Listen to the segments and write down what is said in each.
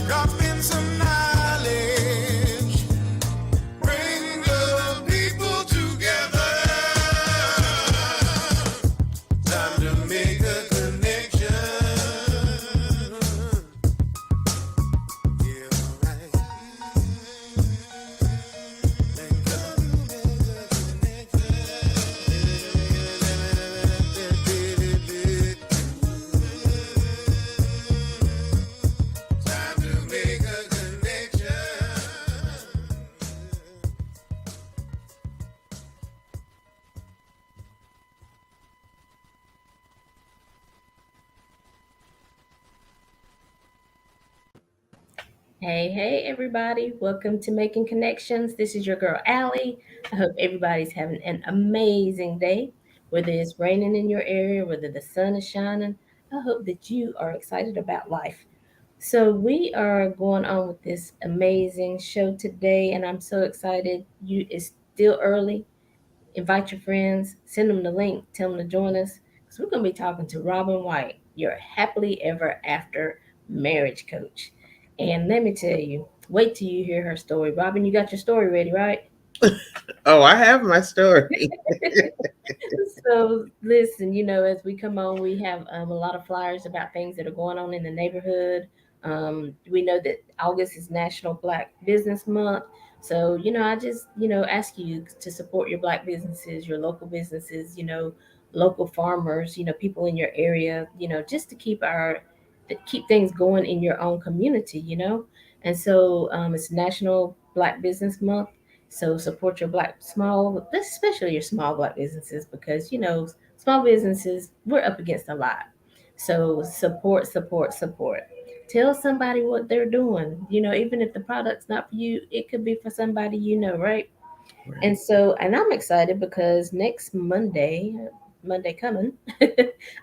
Drop in some knowledge. Bring the people together. Time to make a connection. Yeah, right. Time to make a connection. Hey, hey, everybody. Welcome to Making Connections. This is your girl, Aly. I hope everybody's having an amazing day. Whether it's raining in your area, whether the sun is shining, I hope that you are excited about life. So, we are going on with this amazing show today, and I'm so excited. It's still early. Invite your friends, send them the link, tell them to join us because we're going to be talking to Robin White, your happily ever after marriage coach. And let me tell you, wait till you hear her story. Robin, you got your story ready, right? Oh, I have my story. So listen, as we come on, we have a lot of flyers about things that are going on in the neighborhood. We know that August is National Black Business Month. So, I just, ask you to support your black businesses, your local businesses, local farmers, people in your area, just to keep things going in your own community. And so it's National Black Business Month. So support your especially your small black businesses because small businesses we're up against a lot. So support, support, support. Tell somebody what they're doing. Even if the product's not for you, it could be for somebody right? Right. And I'm excited because next Monday coming,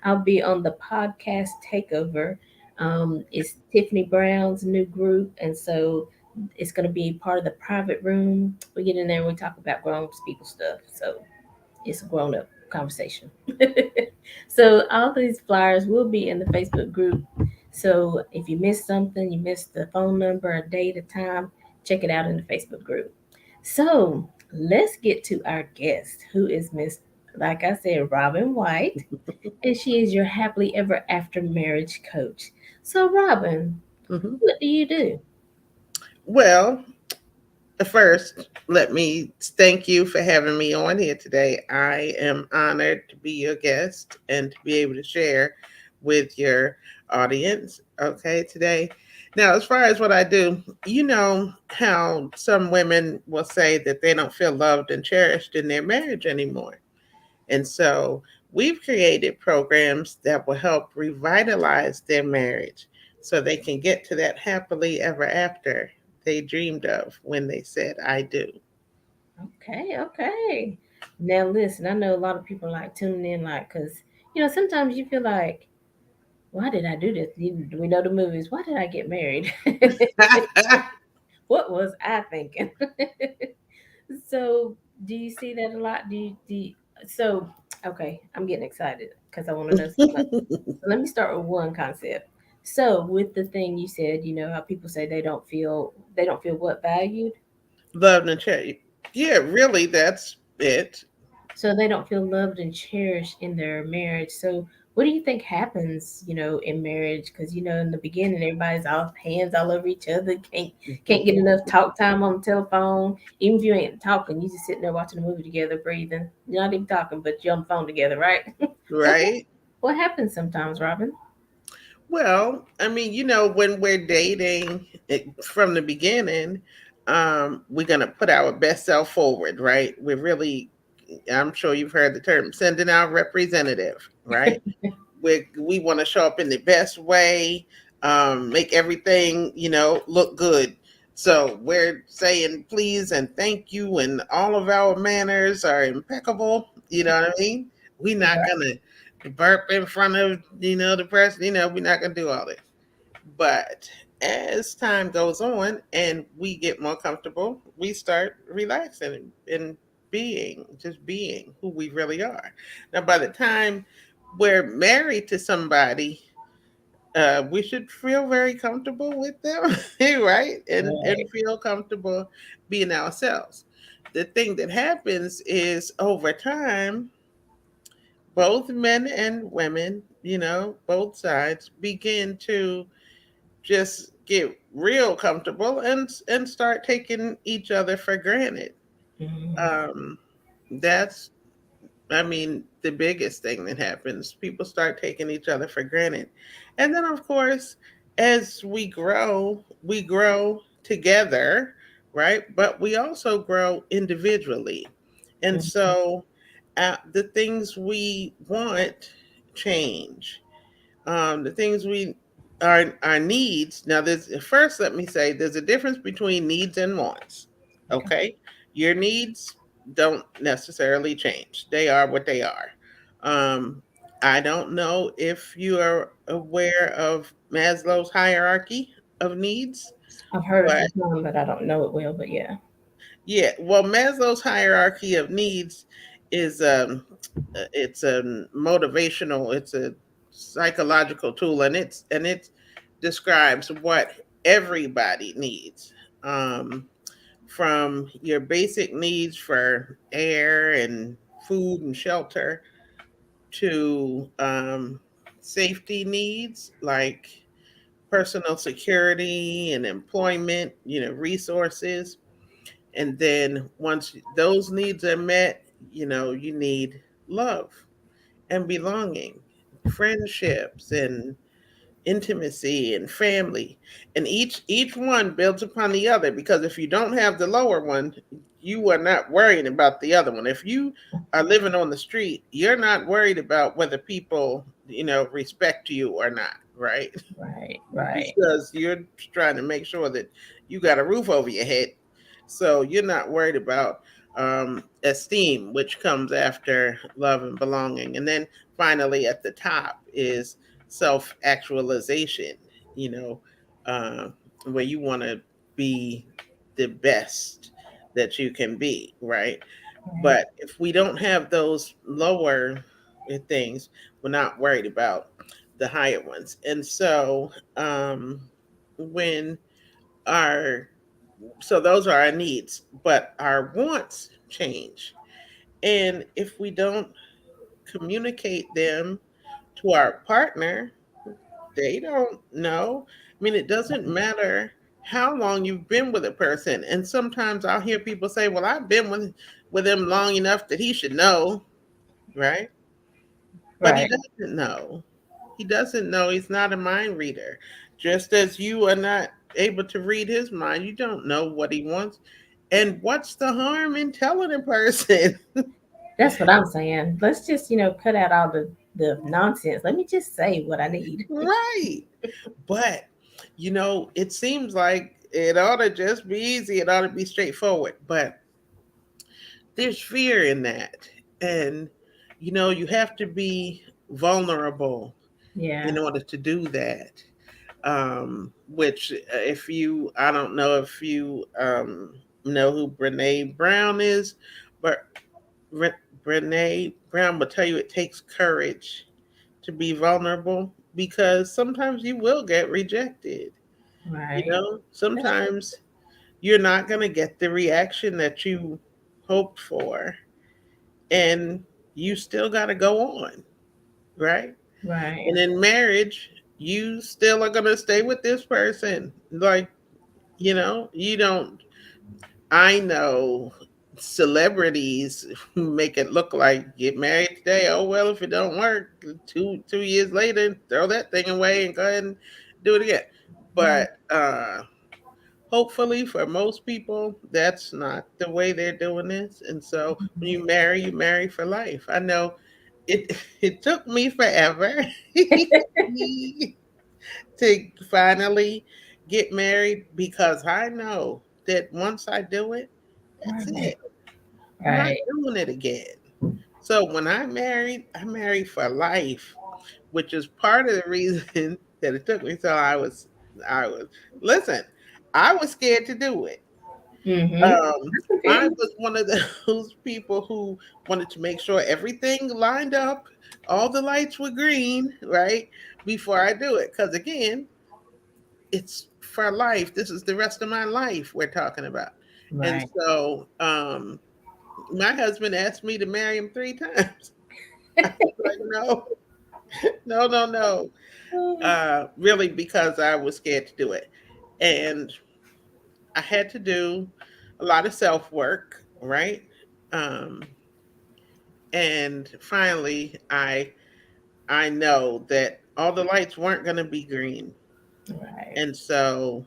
I'll be on the podcast takeover. It's Tiffany Brown's new group, and so it's going to be part of the private room. We get in there and we talk about grown people stuff. So it's a grown up conversation. So all these flyers will be in the Facebook group. So if you missed something, you missed the phone number, a date, a time, check it out in the Facebook group. So let's get to our guest, who is Miss, like I said, Robin White, and she is your happily ever after marriage coach. So, Robin, Mhm. what do you do? Well, first, let me thank you for having me on here today. I am honored to be your guest and to be able to share with your audience, okay, today. Now, as far as what I do, you know how some women will say that they don't feel loved and cherished in their marriage anymore. And so we've created programs that will help revitalize their marriage so they can get to that happily ever after they dreamed of when they said, I do. Okay, okay. Now, listen, I know a lot of people are like tuning in, like, because, sometimes you feel like, why did I do this? We know the movies. Why did I get married? What was I thinking? So, do you see that a lot? So, okay, I'm getting excited because I want to know so much. So let me start with one concept. So, with the thing you said, how people say they don't feel what valued. Loved and cherished. Yeah, really, that's it. So they don't feel loved and cherished in their marriage. So what do you think happens, in marriage? Because in the beginning, everybody's all hands all over each other. Can't get enough talk time on the telephone. Even if you ain't talking, you just sitting there watching a movie together, breathing. You're not even talking, but you're on the phone together, right? So Right? what happens sometimes, Robin? Well, I mean, when we're dating from the beginning, we're going to put our best self forward, right? We're really, I'm sure you've heard the term sending our representative, right? We want to show up in the best way, make everything, look good. So we're saying please and thank you, and all of our manners are impeccable. You know what I mean? We're not Right. gonna burp in front of the person. We're not gonna do all this. But as time goes on and we get more comfortable, we start relaxing and being who we really are. Now, by the time we're married to somebody, we should feel very comfortable with them, right? And Right. feel comfortable being ourselves. The thing that happens is over time, both men and women, both sides begin to just get real comfortable and start taking each other for granted. Mhm. Um, that's I mean, the biggest thing that happens, people start taking each other for granted. And then, of course, as we grow together, right? But we also grow individually. And Mhm. so the things we want change. The things we our needs. Now, there's first. Let me say there's a difference between needs and wants. Okay. Okay, your needs don't necessarily change. They are what they are. Um, I don't know if you are aware of Maslow's hierarchy of needs, I've heard of but the term, but I don't know it well. But yeah. yeah, well, Maslow's hierarchy of needs is it's a motivational, it's a psychological tool, and it describes what everybody needs, um, from your basic needs for air and food and shelter to safety needs like personal security and employment, resources. And then once those needs are met, you need love and belonging, friendships and intimacy and family. And each one builds upon the other, because if you don't have the lower one, you are not worrying about the other one. If you are living on the street, you're not worried about whether people, respect you or not, right? Right. Right. Because you're trying to make sure that you got a roof over your head. So you're not worried about esteem, which comes after love and belonging. And then finally, at the top is self actualization, you know, uh, where you want to be the best that you can be, right? Right. But if we don't have those lower things, we're not worried about the higher ones. And so when our so those are our needs, but our wants change. And if we don't communicate them to our partner, they don't know. I mean, it doesn't matter how long you've been with a person. And sometimes I'll hear people say, "Well, I've been with him long enough that he should know," right? But he Right. doesn't know. He doesn't know. He's not a mind reader. Just as you are not able to read his mind, you don't know what he wants. And what's the harm in telling a person? That's what I'm saying. Let's just cut out all the nonsense. Let me just say what I need. Right. But, it seems like it ought to just be easy. It ought to be straightforward. But there's fear in that. And, you have to be vulnerable Yeah. in order to do that. Which, if you, I don't know if you know who Brene Brown is, but Brene Brown will tell you it takes courage to be vulnerable, because sometimes you will get rejected. Right. That's true. Sometimes you're not going to get the reaction that you hoped for, and you still got to go on, right? Right. And in marriage, you still are going to stay with this person. Like, you don't, I know celebrities who make it look like get married today. Oh, well, if it don't work, two years later, throw that thing away and go ahead and do it again. Right. But hopefully for most people, that's not the way they're doing this. And so when you marry for life. I know it it took me forever to finally get married, because I know that once I do it, that's Right. it. I'm not Right. doing it again. So when I married for life, which is part of the reason that it took me till I was listen, I was scared to do it. Mm-hmm. Um, I can feel I you. was one of those people who wanted to make sure everything lined up, all the lights were green, right, before I do it. Because again, it's for life. This is the rest of my life we're talking about. And Right. so, my husband asked me to marry him 3 times. I was like, no, no, no, no. Really, because I was scared to do it. And I had to do a lot of self work, right? Um, and finally, I know that all the lights weren't going to be green, Right. and so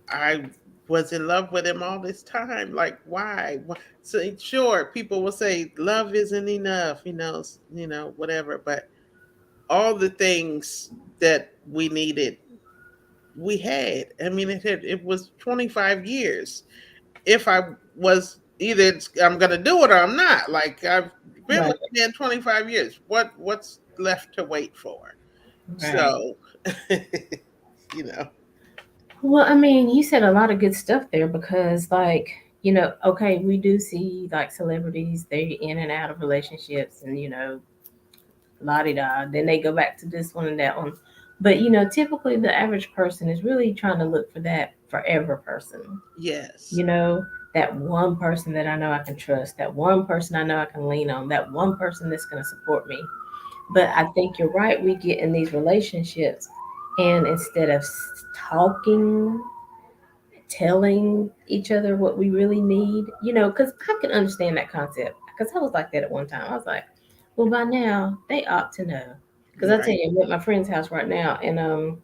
I was in love with him all this time. Like, why? So sure, people will say love isn't enough, whatever. But all the things that we needed, we had. I mean, it was 25 years. If I was either I'm gonna do it or I'm not. Like I've been Right. with the man 25 years. What's left to wait for? Right. So you know, Well, I mean, you said a lot of good stuff there because, like, okay, we do see like celebrities, they in and out of relationships and, la di da. Then they go back to this one and that one. But, typically the average person is really trying to look for that forever person, yes, you know, that one person that I know I can trust, that one person I know I can lean on, that one person that's going to support me. But I think you're right. We get in these relationships, and instead of talking, telling each other what we really need, because I can understand that concept. Because I was like that at one time. I was like, well, by now they ought to know. Because I tell right, you, I'm at my friend's house right now, and a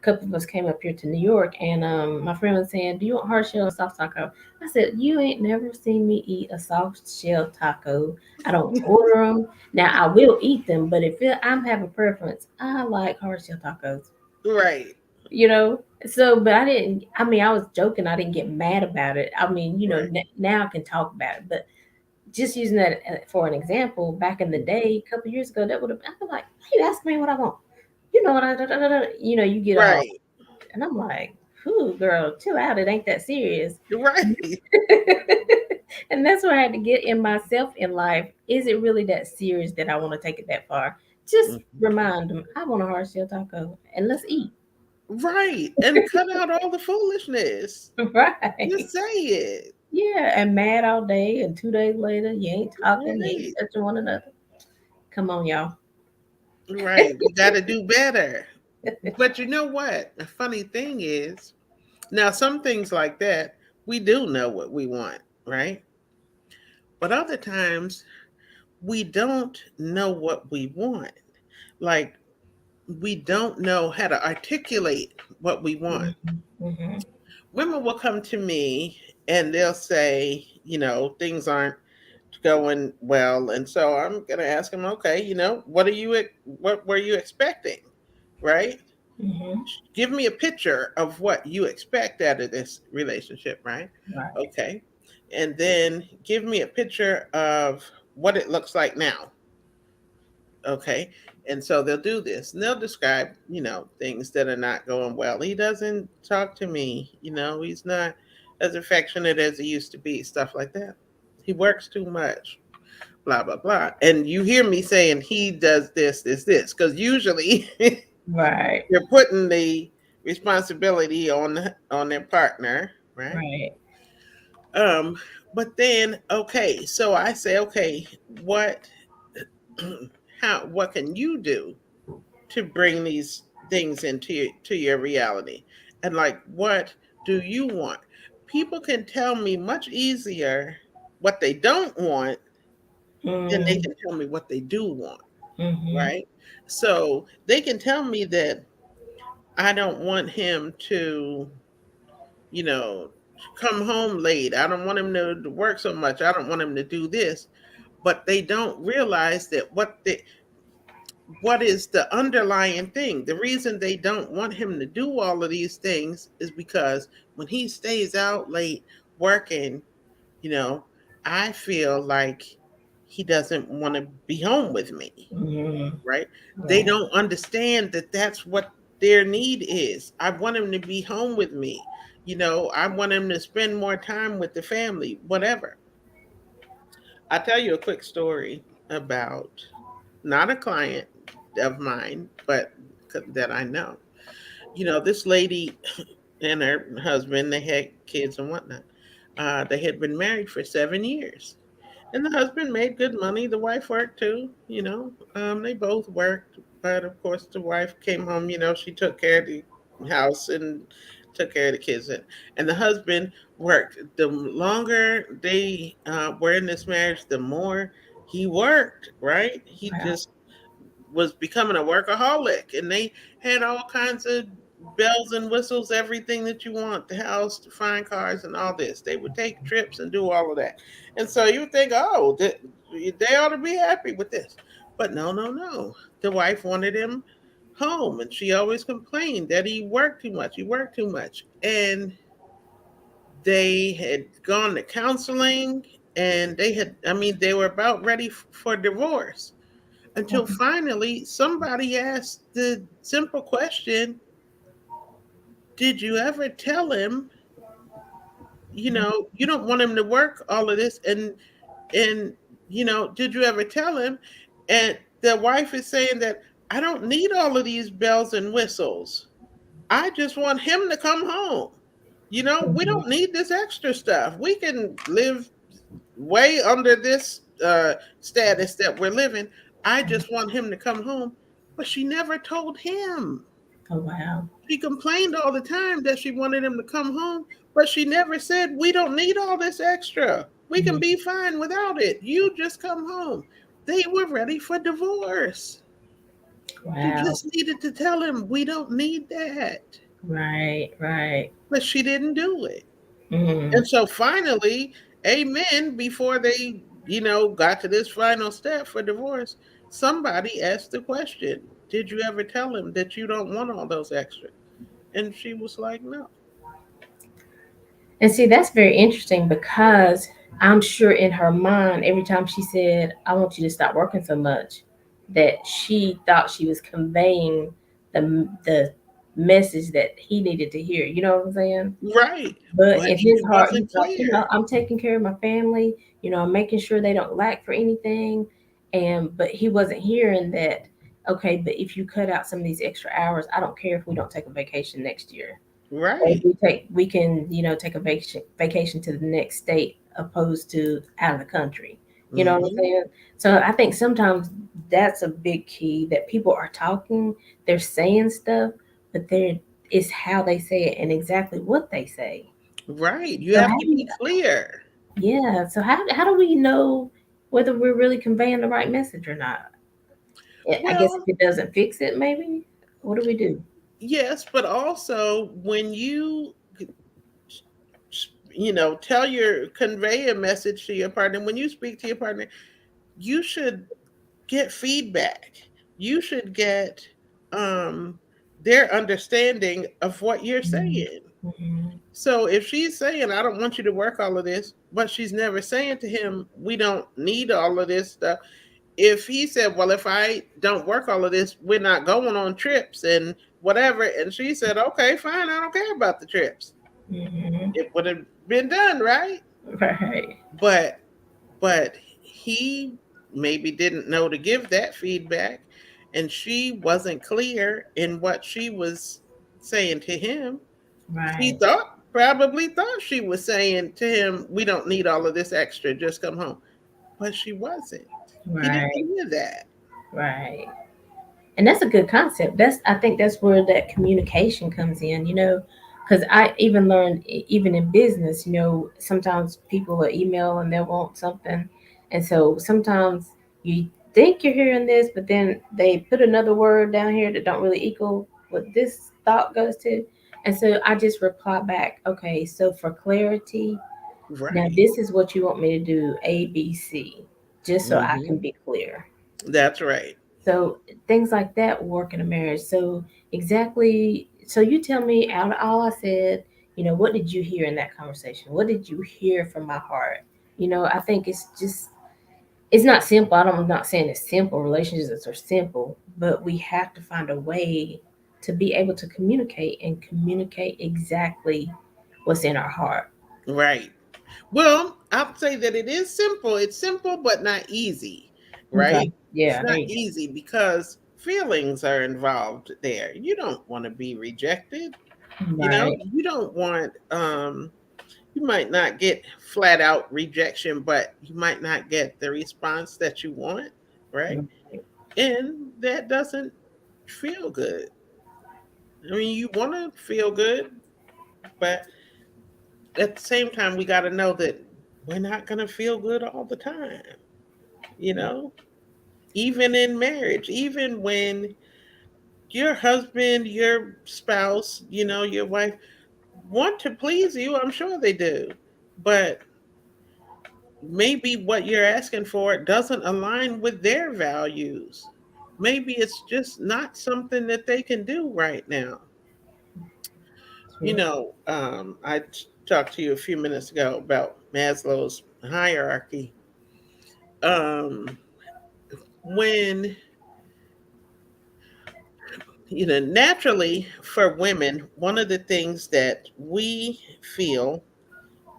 couple of us came up here to New York, and my friend was saying, "Do you want hard shell or soft taco?" I said, "You ain't never seen me eat a soft shell taco. I don't order them. Now I will eat them, but if I'm having preference, I like hard shell tacos. right, You know." So, but I didn't. I mean, I was joking. I didn't get mad about it. I mean, right, now I can talk about it, but just using that for an example, back in the day, a couple years ago, that would have. I was like, "Why you ask me what I want? You know what I?" You get all, right, and I'm like, "Whew, girl, chill out. It ain't that serious." right, And that's what I had to get in myself in life. Is it really that serious that I want to take it that far? Just Mhm. remind them I want a hard shell taco, and let's eat. Right, and cut out all the foolishness. Right. Just say it. Yeah, and mad all day, and 2 days later, you ain't talking, you ain't Right, touching one another. Come on, y'all. right. We got to do better. But you know what? The funny thing is, now some things like that, we do know what we want, right? But other times we don't know what we want. Like we don't know how to articulate what we want. Hmm. Women will come to me and they'll say, things aren't going well, and so I'm going to ask them, okay, what were you expecting, right? Hmm. Give me a picture of what you expect out of this relationship, right? Right. Okay. And then give me a picture of what it looks like now. Okay. And so they'll do this and they'll describe, things that are not going well. He doesn't talk to me, he's not as affectionate as he used to be, stuff like that. He works too much, blah, blah, blah. And you hear me saying he does this, because usually Right. you're putting the responsibility on their partner, right? Right. Um, but then okay, so I say, okay, what what can you do to bring these things into your reality? And like what do you want? People can tell me much easier what they don't want than they Mm-hmm. can tell me what they do want, Mm-hmm. right? So they can tell me that I don't want him to, you know, come home late. I don't want him to work so much. I don't want him to do this. But they don't realize that what is the underlying thing. The reason they don't want him to do all of these things is because when he stays out late working, you know, I feel like he doesn't want to be home with me, Mm-hmm. right? They Right. don't understand that that's what their need is. I want him to be home with me. I want him to spend more time with the family, whatever. I'll tell you a quick story about not a client of mine, but that I know. This lady and her husband, they had kids and whatnot. They had been married for 7 years. And the husband made good money. The wife worked too, They both worked. But of course, the wife came home, she took care of the house and took care of the kids. And the husband worked. The longer they were in this marriage, the more he worked, right? He Wow. just was becoming a workaholic, and they had all kinds of bells and whistles, everything that you want, the house, the fine cars, and all this. They would take trips and do all of that. And so you would think, oh, they ought to be happy with this. But no, no, no. The wife wanted him home, and she always complained that he worked too much. He worked too much. And they had gone to counseling, and they were about ready for divorce until Mhm. finally somebody asked the simple question, did you ever tell him, you don't want him to work all of this, and did you ever tell him? And the wife is saying that I don't need all of these bells and whistles. I just want him to come home. We Mhm. don't need this extra stuff. We can live way under this status that we're living. I just want him to come home. But she never told him. Oh wow. She complained all the time that she wanted him to come home, but she never said, we don't need all this extra. We can Mhm. be fine without it. You just come home. They were ready for divorce. She Wow. just needed to tell him, we don't need that. Right. Right. But she didn't do it. Mm. And so finally, amen, before they, got to this final step for divorce, somebody asked the question, did you ever tell him that you don't want all those extras? And she was like, no. And see, that's very interesting because I'm sure in her mind, every time she said, I want you to stop working so much, that she thought she was conveying the message that he needed to hear. You know what I'm saying? Right. But But in his he heart, he wasn't thought, clear. I'm taking care of my family, I'm making sure they don't lack for anything. But he wasn't hearing that, okay, but if you cut out some of these extra hours, I don't care if we don't take a vacation next year. Or Right. we can, take a vacation to the next state opposed to out of the country. You know what I'm Hmm. saying? So I think sometimes that's a big key that people are talking, they're saying stuff, but it's how they say it and exactly what they say. Right. You So have how to do you, be clear. yeah, so how do we know whether we're really conveying the right message or not? I guess if Well, it doesn't fix it, maybe. What do we do? yes, but also when tell convey a message to your partner, when you speak to your partner, you should get feedback. You should get um their understanding of what you're saying. Mm-hmm. So if she's saying, I don't want you to work all of this, but she's never saying to him, we don't need all of this stuff. If he said, well, if I don't work all of this, we're not going on trips and whatever. And she said, okay, fine, I don't care about the trips. Mm-hmm. It would have been done, right? Right. But he maybe didn't know to give that feedback, and she wasn't clear in what she was saying to him. She Right. probably thought she was saying to him, we don't need all of this extra, just come home. But she wasn't. He didn't Right. hear that. Right. And that's a good concept. I think that's where that communication comes in, because I even learned even in business, sometimes people will email and they'll want something. And so sometimes you think you're hearing this, but then they put another word down here that don't really equal what this thought goes to. And so I just reply back, okay, so for clarity, now Right. this is what you want me to do, A, B, C, just so I can Hmm. be clear. That's right. So things like that work in a marriage. So exactly. So you tell me out of all I said, what did you hear in that conversation? What did you hear from my heart? I think it's not simple. I'm not saying it's simple. Relationships are simple, but we have to find a way. to be able to communicate and communicate exactly what's in our heart. Right. Well, I'll say that it is simple. It's simple, but not easy, Okay. right? It's Yeah, there not you easy because feelings are involved there. You don't want to be rejected. go. You know, Right. you don't want, you might not get flat out rejection, but you might not get the response that you want, right? And that doesn't feel good. I mean, you want to feel good, but at the same time, we got to know that we're not going to feel good all the time, you know? Even in marriage, even when your husband, your spouse, your wife want to please you, I'm sure they do. But maybe what you're asking for doesn't align with their values. Maybe it's just not something that they can do right now. I talked to you a few minutes ago about Maslow's hierarchy. Um, when, naturally for women, one of the things that we feel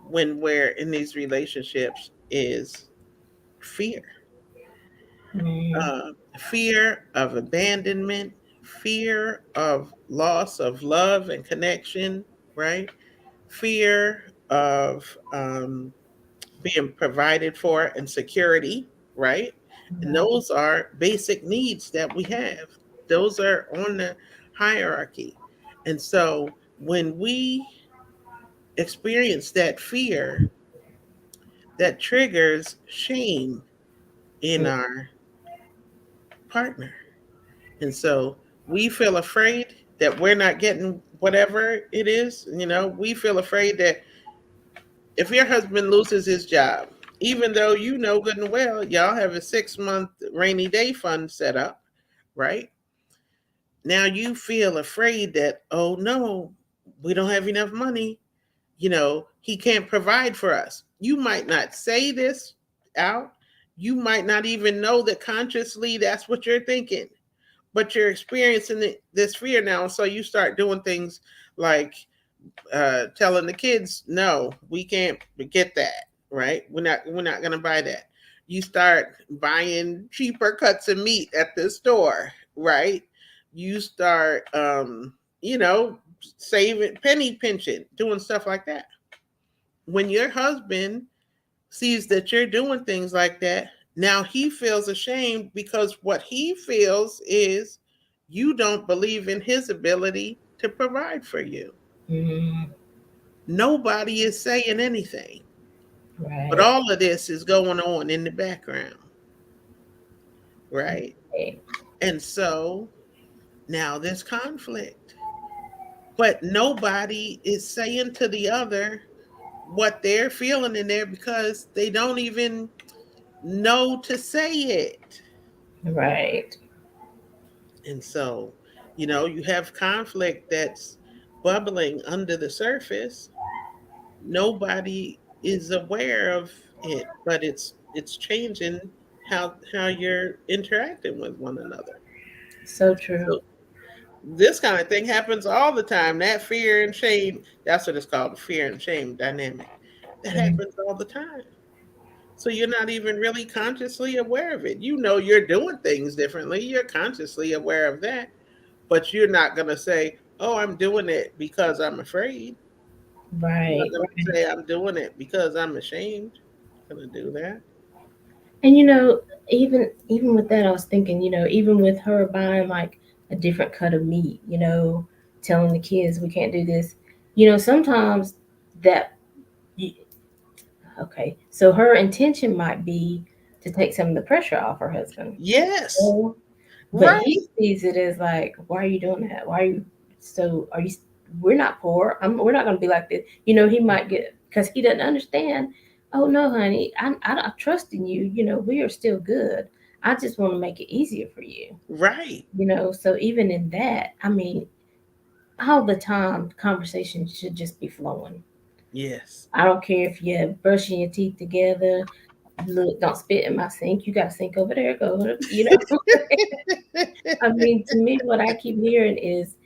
when we're in these relationships is fear. Mm, Fear of abandonment, fear of loss of love and connection, right? Fear of being provided for and security, right? And right. those are basic needs that we have. Those are on the hierarchy. And so when we experience that fear, that triggers shame in Mm, our partner. And so we feel afraid that we're not getting whatever it is. We feel afraid that if your husband loses his job, even though you know good and well y'all have a 6 month rainy day fund set up, right? Now you feel afraid that, oh no, we don't have enough money. He can't provide for us. You might not say this out. You might not even know that consciously that's what you're thinking, but you're experiencing this fear now. So you start doing things like telling the kids, no, we can't get that, right? We're not gonna buy that. You start buying cheaper cuts of meat at the store, right? You start you know saving, penny pinching, doing stuff like that. When your husband sees that you're doing things like that, now he feels ashamed because what he feels is you don't believe in his ability to provide for you. mm, Nobody is saying anything, but right. all of this is going on in the background, right? Okay. And so now there's conflict, but nobody is saying to the other what they're feeling in there because they don't even know to say it. Right. And so, you have conflict that's bubbling under the surface. Nobody is aware of it, but it's changing how you're interacting with one another. So true. So this kind of thing happens all the time. That fear and shame, that's what it's called, the fear and shame dynamic. That Mm, happens all the time. So you're not even really consciously aware of it. You're doing things differently. You're consciously aware of that, but you're not going to say, "Oh, I'm doing it because I'm afraid." You're not right. going to Right. say, "I'm doing it because I'm ashamed." You're going to do that. And even with that, I was thinking, even with her buying like a different cut of meat, telling the kids we can't do this, sometimes that, y- okay, so her intention might be to take some of the pressure off her husband. Yes, Or but he right, sees it as like, why are you doing that? Why are you so are you we're not poor. We're not going to be like this. He might get, because he doesn't understand. Oh no, honey, I trust in you. We are still good. I just want to make it easier for you. right. So even in that, I mean, all the time, conversation should just be flowing. Yes. I don't care if you're brushing your teeth together. Look, don't spit in my sink. You got a sink over there. Go. I mean, to me, what I keep hearing is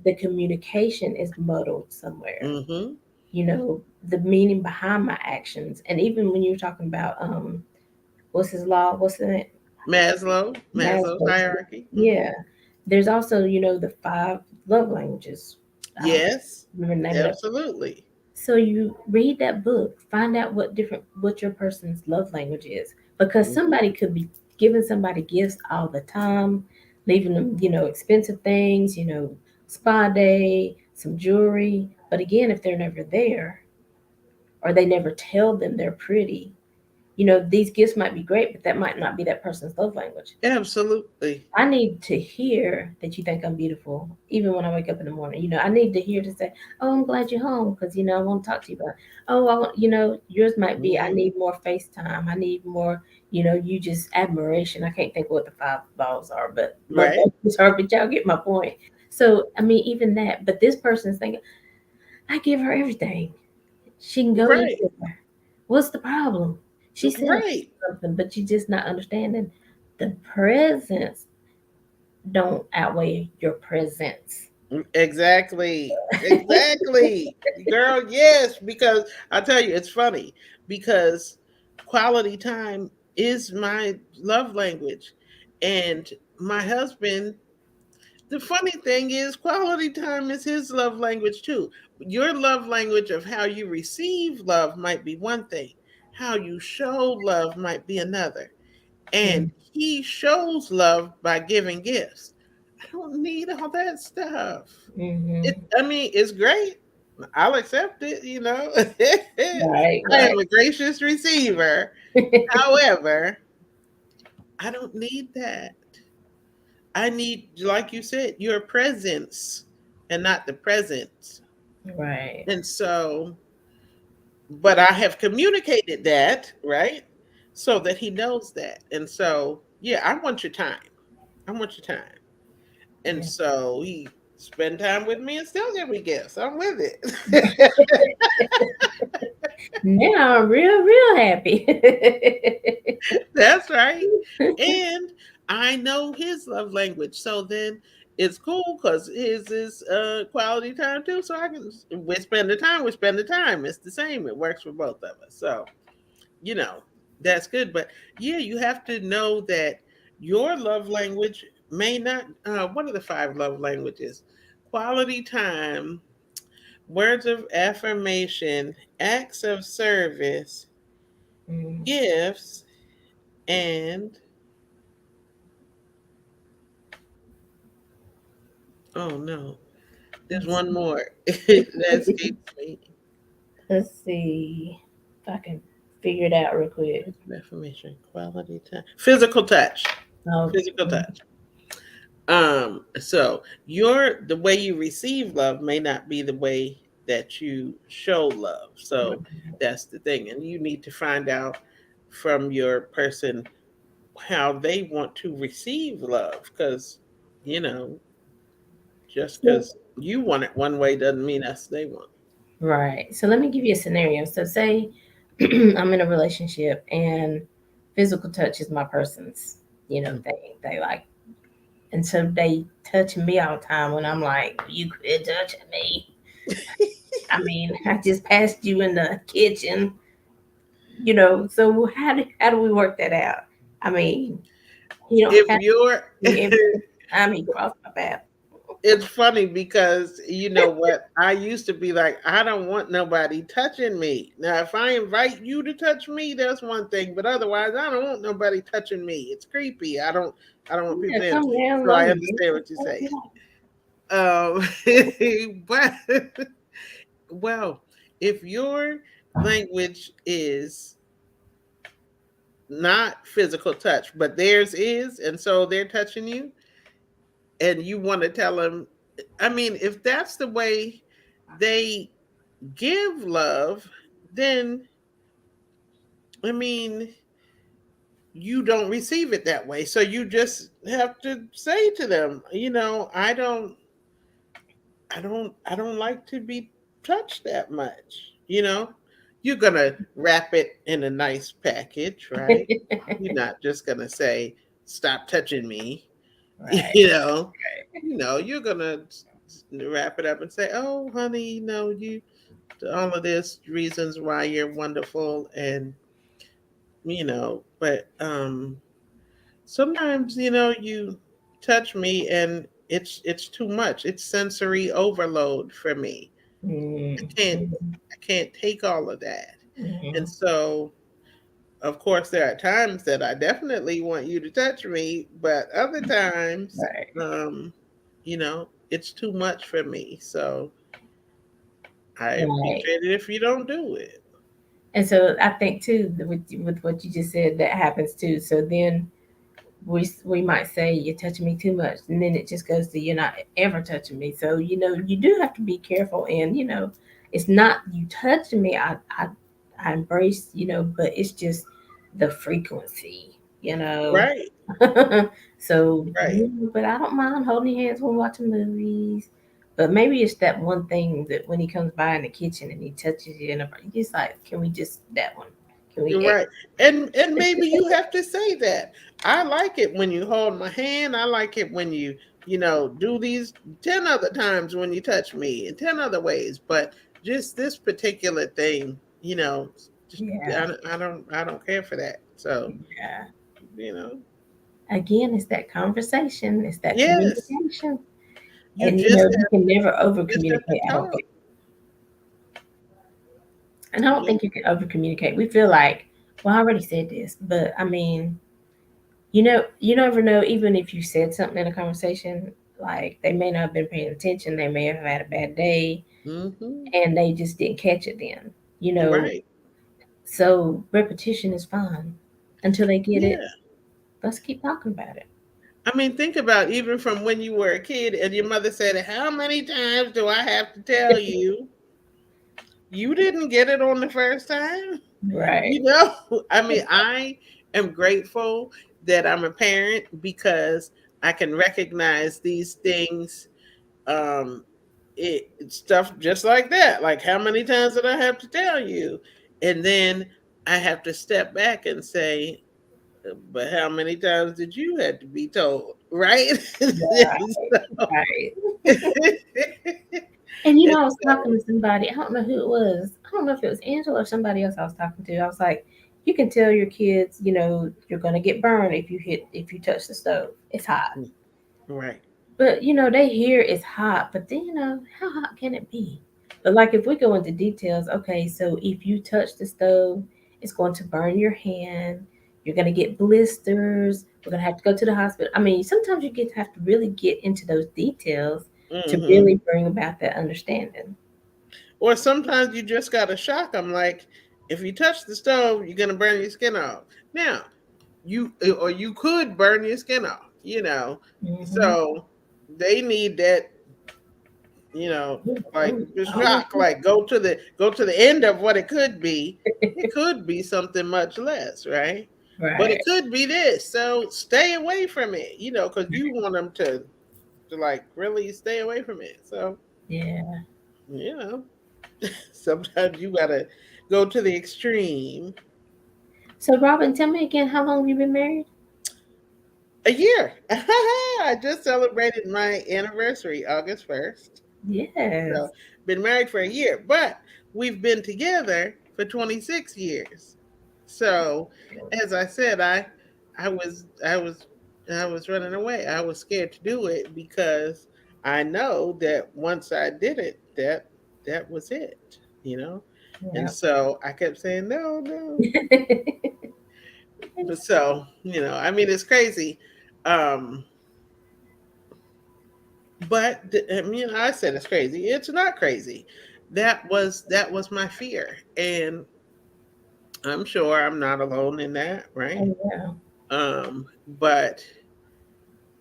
the communication is muddled somewhere. Mm-hmm. You know, the meaning behind my actions. And even when you're talking about what's his law? What's the Maslow's Maslow? hierarchy. Mm-hmm. Yeah. There's also, the 5 love languages. I don't Yes, remember the name of that. absolutely. So you read that book, find out what your person's love language is, because Mhm. somebody could be giving somebody gifts all the time, leaving them, expensive things, spa day, some jewelry. But again, if they're never there or they never tell them they're pretty, these gifts might be great, but that might not be that person's love language. Absolutely. I need to hear that you think I'm beautiful, even when I wake up in the morning. I need to hear to say, "Oh, I'm glad you're home," because I want to talk to you about. It. Oh, I want, yours might be, I Hmm. need more FaceTime. I need more, you just admiration. I can't think what the 5 balls are, but love Right. languages are. But y'all get my point. So I mean, even that. But this person's thinking, I give her everything. She can go Right. anywhere. What's the problem? She said Right. something, but you're just not understanding the presence don't outweigh your presence. Exactly. Exactly. Girl, yes, because I tell you, it's funny because quality time is my love language. And my husband, the funny thing is, quality time is his love language too. Your love language of how you receive love might be one thing, how you show love might be another. And he shows love by giving gifts. I don't need all that stuff. Mm-hmm. I mean, it's great. I'll accept it. Right, I right. am a gracious receiver. However, I don't need that. I need, like you said, your presence and not the present. Right. And so, but I have communicated that, right? So that he knows that. And so, yeah, I want your time. I want your time. And Yeah. so he spend time with me and still give me gifts. I'm with it. Now I'm real, real happy. That's right. And I know his love language. So then it's cool because his is quality time too. So I can, we spend the time. It's the same. It works for both of us. So, you know, that's good. But yeah, you have to know that your love language may not, what are the 5 love languages? Quality time, words of affirmation, acts of service, Mm. gifts, and oh no, there's Let's, one more that escapes me. let's see if I can figure it out real quick. Words of affirmation, quality time, physical touch, Oh, physical touch. So the way you receive love may not be the way that you show love. So that's the thing. And you need to find out from your person how they want to receive love. Because, you know, just so, because you want it one way doesn't mean that's they want right. So let me give you a scenario. So say I'm in a relationship and physical touch is my person's, it. thing. They like, and so they touching me all the time when I'm like, you quit touching me. I mean, I just passed you in the kitchen, So how do we work that out? I mean, you don't If have you're to be every time he crossed my path. it's funny because you know what? I used to be like, I don't want nobody touching me. Now, if I invite you to touch me, that's one thing, but otherwise, I don't want nobody touching me. It's creepy. I don't want people Yeah, saying. come down So low I and do understand what you're whatever saying. you like. But well, if your language is not physical touch, but theirs is, and so they're touching you, and you want to tell them, I mean, if that's the way they give love, then I mean, you don't receive it that way. So you just have to say to them, I don't like to be touched that much. You're gonna wrap it in a nice package, right? You're not just gonna say, stop touching me. Right. you know, you're gonna. wrap it up and say, "Oh, honey, you all of this reasons why you're wonderful," and but sometimes you touch me and it's too much. It's sensory overload for me. I Mm, can't mm, I can't take all of that. And mm. so, of course, there are times that I definitely want you to touch me, but other times, Right, it's too much for me. So I right. appreciate it if you don't do it. And so I think too, with what you just said, that happens too. So then we might say you're touching me too much, and then it just goes to you're not ever touching me. So you do have to be careful, and it's not you touching me. I embrace, but it's just the frequency, you know. Right, So, right. but I don't mind holding your hands when we're watching movies. But maybe it's that one thing that when he comes by in the kitchen and he touches you, and he's like, "Can we just that one? Can we?" You're right. And maybe you have to say that. I like it when you hold my hand. I like it when you do these 10 other times when you touch me in 10 other ways, but just this particular thing, just Yeah, I don't care for that. So, yeah. you know, Again, it's that conversation, it's that yes, communication. you And you can never over just have to communicate, I don't talk. think. And I don't Yeah. think you can over communicate. We feel like, well, I already said this, but I mean, you never know, even if you said something in a conversation, like they may not have been paying attention, they may have had a bad day, Hmm. and they just didn't catch it then, you know. Right. So repetition is fine until they get it. Yeah. Let's keep talking about it. I mean, think about even from when you were a kid and your mother said, "How many times do I have to tell you?" You didn't get it on the first time. Right. I mean, I am grateful that I'm a parent because I can recognize these things, um, stuff just like that. Like, how many times did I have to tell you? And then I have to step back and say, but how many times did you have to be told? Right? Right. So- Right. And and I was talking so, to somebody, I don't know who it was. I don't know if it was Angela or somebody else I was talking to. I was like, you can tell your kids, you're gonna get burned if you touch the stove. It's hot. right. But they hear it's hot, but then how hot can it be? But like if we go into details, okay, so if you touch the stove, it's going to burn your hand. You're gonna get blisters. We're gonna have to go to the hospital. I mean, sometimes you have to really get into those details to Hmm. really bring about that understanding. Or sometimes you just got to shock them. Like, if you touch the stove, you're gonna burn your skin off. Now, you could burn your skin off. Hmm. So they need that, like the shock. Like, go to the end of what it could be. It could be something much less, right? But it Right. could be this. So stay away from it. Because you want them to like really stay away from it. So Yeah. you know. Sometimes you gotta go to the extreme. So Robin, tell me again, how long have you been married? A year. I just celebrated my anniversary, August 1st. Yes. So been married for a year, but we've been together for 26 years. So as I said, I was running away. I was scared to do it because I know that once I did it, that was it. And Yep. so I kept saying no, no. But so, I mean, it's crazy. Um, but I mean, I said it's crazy. It's not crazy. That was my fear, and I'm sure I'm not alone in that, right? Oh yeah. But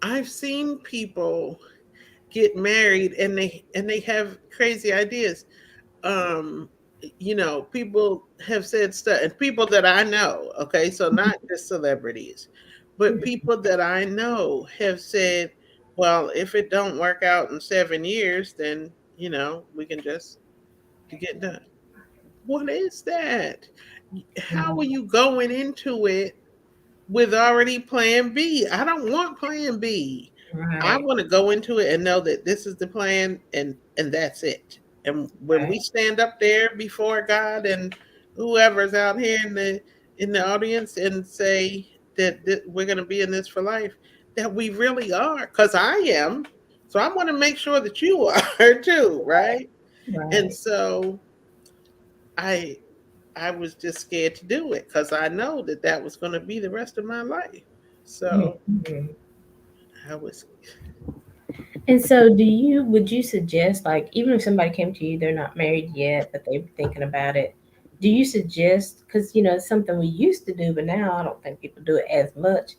I've seen people get married and they have crazy ideas. um People have said stuff, and people that I know, okay, so not just celebrities, but people that I know have said, well, if it don't work out in 7 years, then we can just to get done. What is that? How are you going into it with already plan B? I don't want plan B. I Right. want to go into it and know that this is the plan, and that's it. And when we Right. stand up there before God and whoever's out here in the audience and say that we're going to be in this for life, that we really are, because I am. So I want to make sure that you are too, right? And Right. so I I was just scared to do it because I know that that was going to be the rest of my life. So Mhm. I was And so, would you suggest, like, even if somebody came to you, they're not married yet, but they're thinking about it, do you suggest, because, it's something we used to do, but now I don't think people do it as much,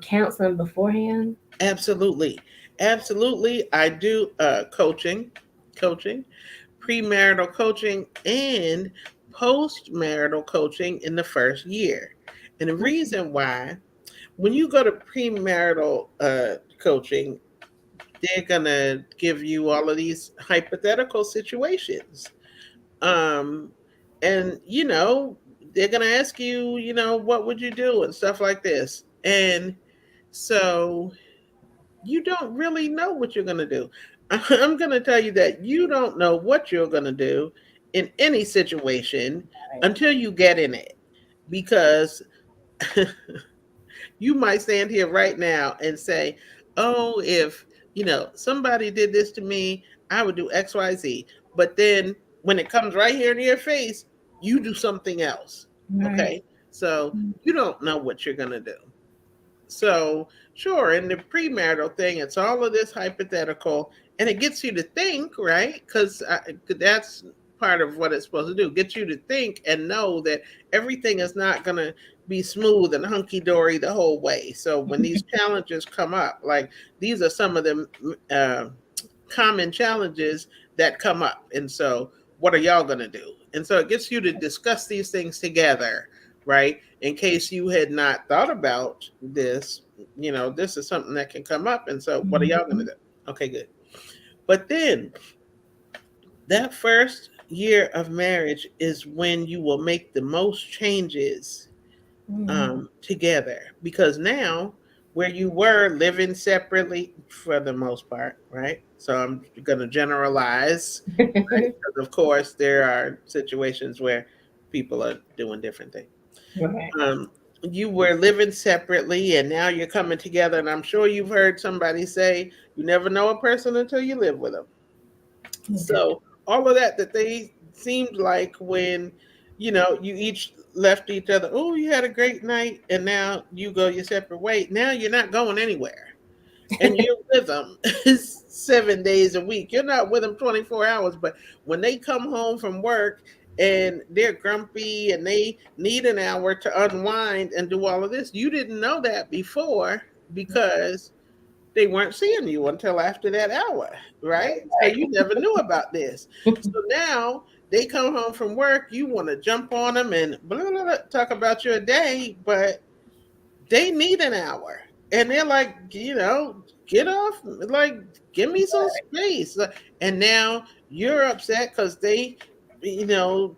counseling beforehand? absolutely, absolutely. I do coaching, premarital coaching, and postmarital coaching in the first year. And the reason why, when you go to premarital coaching, they're gonna give you all of these hypothetical situations. Um, and they're gonna ask you, what would you do and stuff like this. And so you don't really know what you're gonna do. I'm gonna tell you that you don't know what you're gonna do in any situation Right. until you get in it. Because you might stand here right now and say, "Oh, if somebody did this to me, I would do XYZ." But then when it comes right here in your face, you do something else. Right. Okay, so you don't know what you're gonna do. So, sure, in the premarital thing, it's all of this hypothetical, and it gets you to think, right? Because that's part of what it's supposed to do, get you to think and know that everything is not going to be smooth and hunky dory the whole way. So, when these challenges come up, like these are some of the common challenges that come up. And so, what are y'all going to do? And so, it gets you to discuss these things together, right? In case you had not thought about this, this is something that can come up. And so, what are y'all going to Mhm. do? Okay, good. But then that first year of marriage is when you will make the most changes Mhm. together, because now where you were living separately for the most part, right? So I'm going to generalize, right? Because of course there are situations where people are doing different things. Right. um, you were living separately and now you're coming together. And I'm sure you've heard somebody say, you never know a person until you live with them. So all of that they seemed like when, you each left each other, oh, you had a great night, and now you go your separate way. Now you're not going anywhere. And you're with them 7 days a week. You're not with them 24 hours, but when they come home from work and they're grumpy and they need an hour to unwind and do all of this, you didn't know that before because they weren't seeing you until after that hour, right? So you never knew about this. So now they come home from work, you want to jump on them and blah, blah, blah, talk about your day, but they need an hour. And they're like, get off, like, give me some space. And now you're upset because they,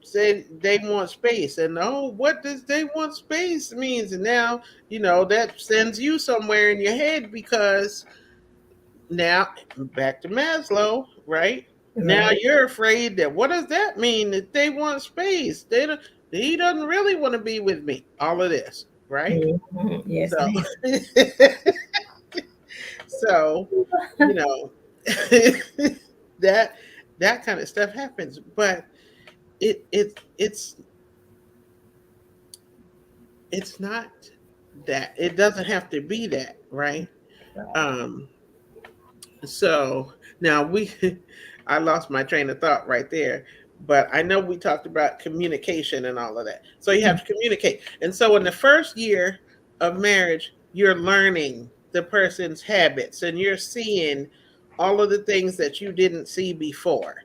say they want space. And oh, what does they want space means? And now, that sends you somewhere in your head because now back to Maslow, right? Now Right. you're afraid that what does that mean that they want space? They don't, he doesn't really want to be with me. All of this, right? Mhm. Yes, So, ma'am. so you know that that kind of stuff happens, but it's it's not that. It doesn't have to be that, right? Right. Um, So now I lost my train of thought right there, but I know we talked about communication and all of that. So you have to communicate. And so in the first year of marriage, you're learning the person's habits and you're seeing all of the things that you didn't see before.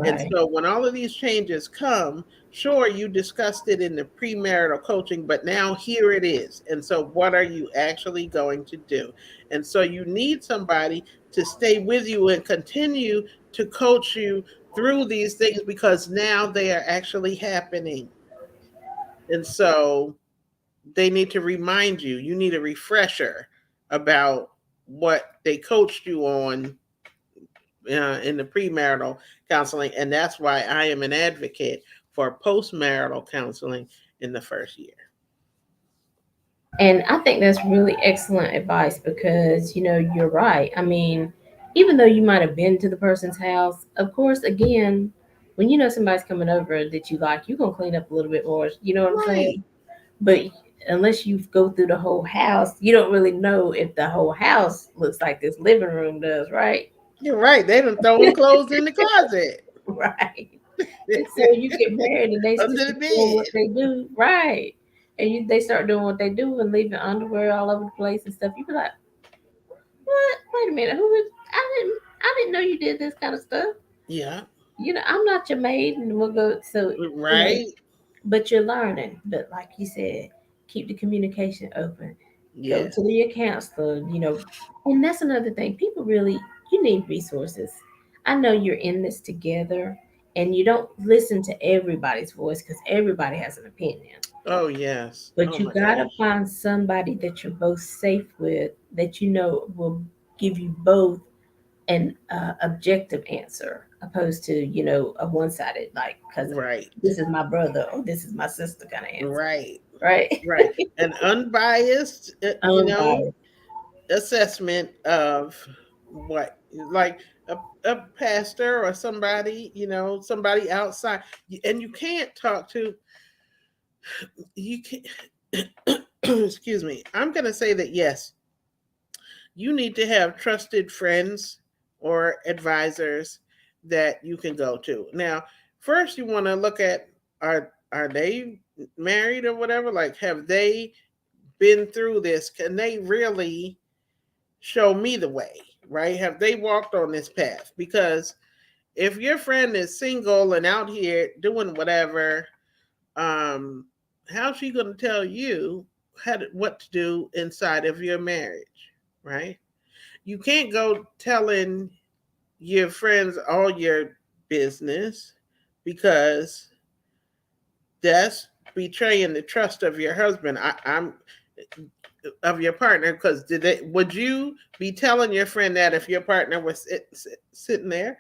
And Right. so when all of these changes come, sure, you discussed it in the premarital coaching, but now here it is. And so what are you actually going to do? And so you need somebody to stay with you and continue to coach you through these things because now they are actually happening. And so they need to remind you, you need a refresher about what they coached you on in the premarital counseling, and that's why I am an advocate for postmarital counseling in the first year. And I think that's really excellent advice because, you're right. I mean, even though you might have been to the person's house, of course, again, when you know somebody's coming over that you like, you're going to clean up a little bit more. You know what I'm saying? Right. But unless you go through the whole house, you don't really know if the whole house looks like this living room does, right? You're right. They done throwing clothes in the closet. Right. And so you get married and they Under still the doing what bed. they do, right? And they start doing what they do and leaving underwear all over the place and stuff. You be like, what? Wait a minute, who is? I didn't know you did this kind of stuff. Yeah. I'm not your maid, and we'll go. So you know, Right. but you're learning. But like you said, keep the communication open. Go Yes. to your counselor. And that's another thing. People really, you need resources. I know you're in this together, and you don't listen to everybody's voice because everybody has an opinion. Oh yes. But Oh you my gotta gosh. find somebody that you're both safe with, that will give you both an objective answer, opposed to a one-sided, like, because Right. this is my brother or this is my sister kind of answer, Right. right? Right. An unbiased, Unbiased. assessment of what, like a pastor or somebody, somebody outside. And you can't talk to, you can excuse me. I'm going to say that yes, you need to have trusted friends or advisors that you can go to. Now, first you want to look at, are they married or whatever? Like, have they been through this? Can they really show me the way? Right? Have they walked on this path? Because if your friend is single and out here doing whatever, um, how's she going to tell you what to do inside of your marriage? Right? You can't go telling your friends all your business, because that's betraying the trust of your husband. I'm of your partner, because would you be telling your friend that if your partner was sitting there?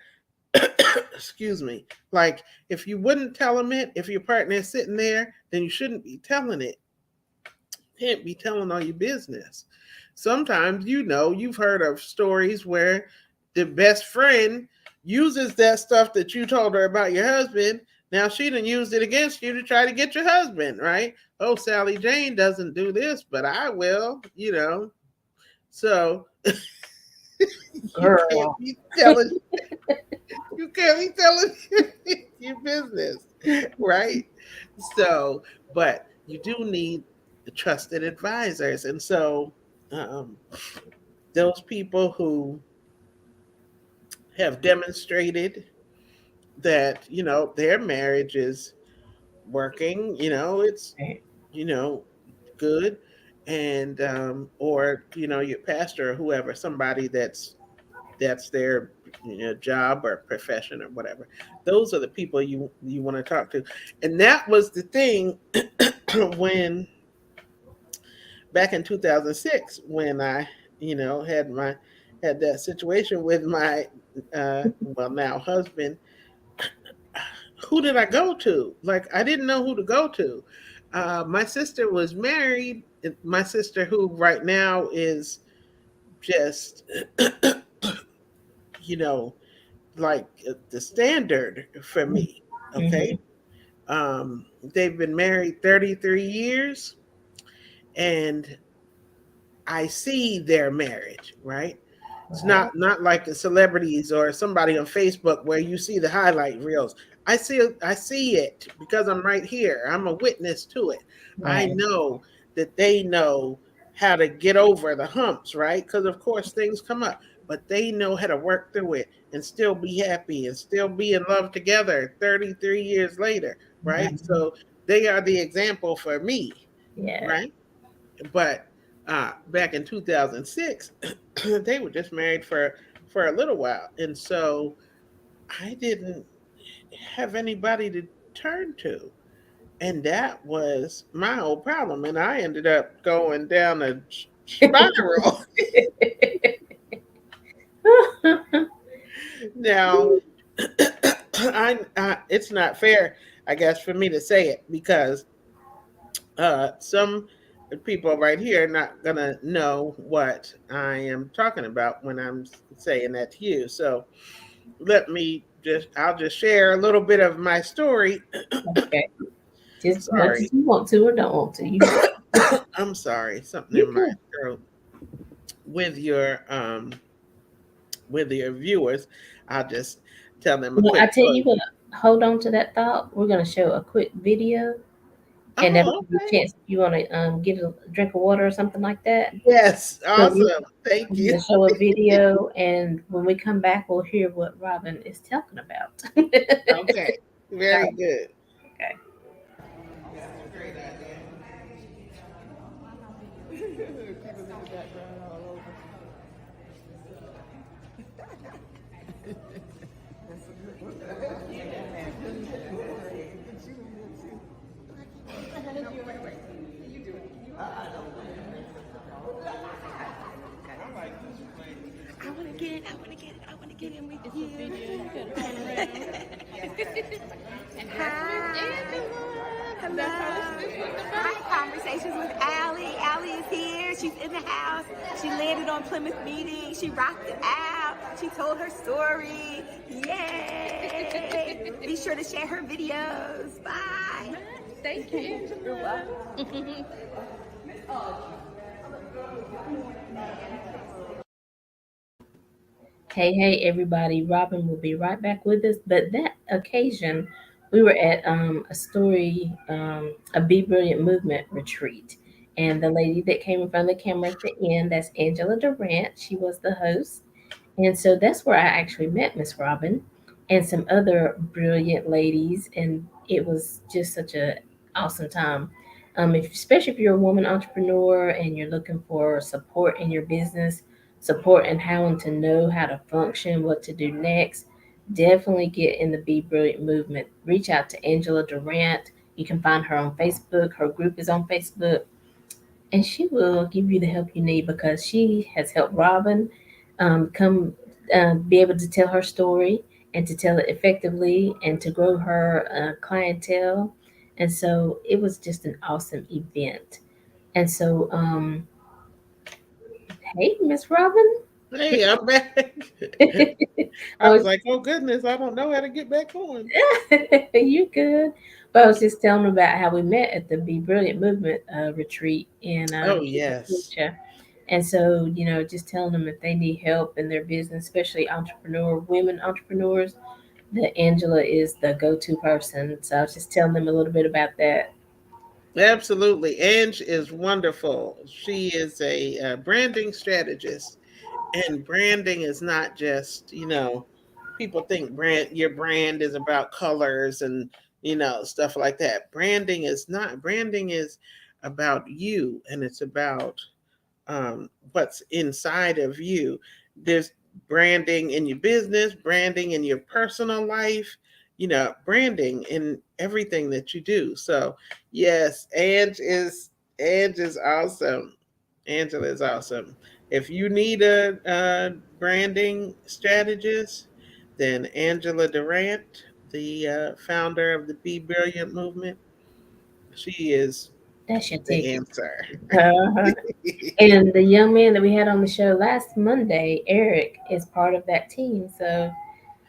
Excuse me. Like, if you wouldn't tell him it, if your partner is sitting there, then you shouldn't be telling it. You can't be telling all your business. Sometimes, you've heard of stories where the best friend uses that stuff that you told her about your husband. Now she done used it against you to try to get your husband, right? Oh, Sally Jane doesn't do this, but I will. So you can't Girl. be telling you can't be telling your business, right? So, but you do need the trusted advisors, and so um, those people who have demonstrated that their marriage is working, it's you know good, and or your pastor or whoever, somebody that's their job or profession or whatever. Those are the people you want to talk to. And that was the thing when back in 2006, when I had that situation with my well, now husband. Who did I go to? Like, I didn't know who to go to. My sister was married. My sister, who right now is just you know like the standard for me. Mhm. Okay. They've been married 33 years, and I see their marriage, right? It's Right. not like the celebrities or somebody on Facebook where you see the highlight reels. I see it because I'm right here. I'm a witness to it. I Right. know that they know how to get over the humps, right? Because of course things come up, but they know how to work through it and still be happy and still be in love together 33 years later, Right. right? So they are the example for me, Yeah. right? But back in 2006, they were just married for a little while, and so I didn't have anybody to turn to, and that was my whole problem. And I ended up going down a spiral. Now, it's not fair, I guess, for me to say it because some people right here are not gonna know what I am talking about when I'm saying that to you. So I'll just share a little bit of my story. Okay. Just as much as Sorry, you want to or don't want to. You good. I'm sorry, something You in my good. throat. With your viewers, I'll just tell them a Well, quick I tell you story. what, hold on to that thought. We're gonna show a quick video, and that'll Oh, give you a okay. chance if you want to get a drink of water or something like that. Yes, So we're awesome. Thank you. gonna show a video, and when we come back, we'll hear what Robin is talking about. Okay, very good. Okay. Hello. Hi, Conversations with Aly. Aly is here. She's in the house. She landed on Plymouth Meeting. She rocked it out. She told her story. Yay! Be sure to share her videos. Bye. Thank you, Angela. You're welcome. Hey, hey, everybody. Robin will be right back with us. But that occasion, we were at a Be Brilliant movement retreat. And the lady that came in front of the camera at the end, that's Angela Durant. She was the host. And so that's where I actually met Miss Robin and some other brilliant ladies. And it was just such a awesome time. Especially if you're a woman entrepreneur and you're looking for support in your business, support in how to know how to function, what to do next, definitely get in the Be Brilliant movement. Reach out to Angela Durant. You can find her on Facebook. Her group is on Facebook, and she will give you the help you need because she has helped Robin come be able to tell her story and to tell it effectively and to grow her clientele. And so it was just an awesome event. And so, hey, Miss Robin. Hey, I'm back. I Oh, was like, oh goodness, I don't know how to get back on. you good. But I was just telling them about how we met at the Be Brilliant Movement retreat in Oh Cuba, yes, Georgia. And so, just telling them if they need help in their business, especially women entrepreneurs, that Angela is the go-to person. So I was just telling them a little bit about that. absolutely. Ange is wonderful. She is a branding strategist, and branding is not just people think your brand is about colors and stuff like that. Branding is not. Branding is about you, and it's about what's inside of you. There's branding in your business, branding in your personal life, branding in everything that you do. So yes, Ange is awesome. Angela is awesome. If you need a branding strategist, then Angela Durant, the founder of the Be Brilliant movement, she is That's your the ticket. answer. Uh-huh. And the young man that we had on the show last Monday, Eric, is part of that team. So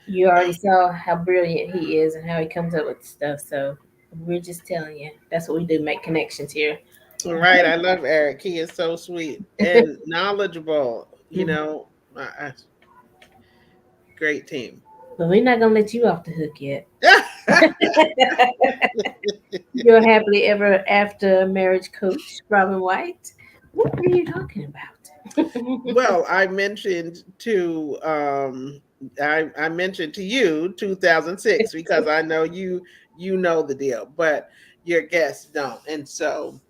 you already saw how brilliant he is and how he comes up with stuff. So we're just telling you, that's what we do, make connections here. Right. I love Eric. He is so sweet and knowledgeable. Mhm. Great team. But we're not gonna let you off the hook yet. Your happily ever after marriage coach, Robin White. What are you talking about? Well, I mentioned to you 2006 because I know you know the deal, but your guests don't. And so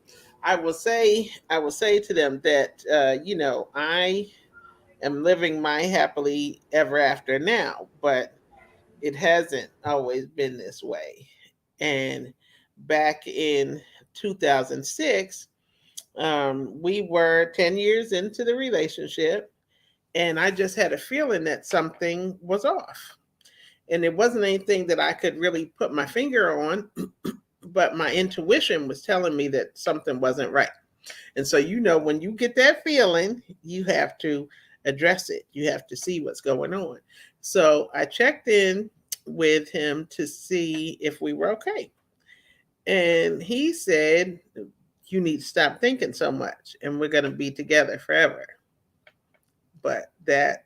I will say to them that I am living my happily ever after now, but it hasn't always been this way. And back in 2006, we were 10 years into the relationship, And I just had a feeling that something was off. And it wasn't anything that I could really put my finger on, but my intuition was telling me that something wasn't right. And so, when you get that feeling, you have to address it. You have to see what's going on. So I checked in with him to see if we were okay. And he said, "You need to stop thinking so much, and we're going to be together forever." But that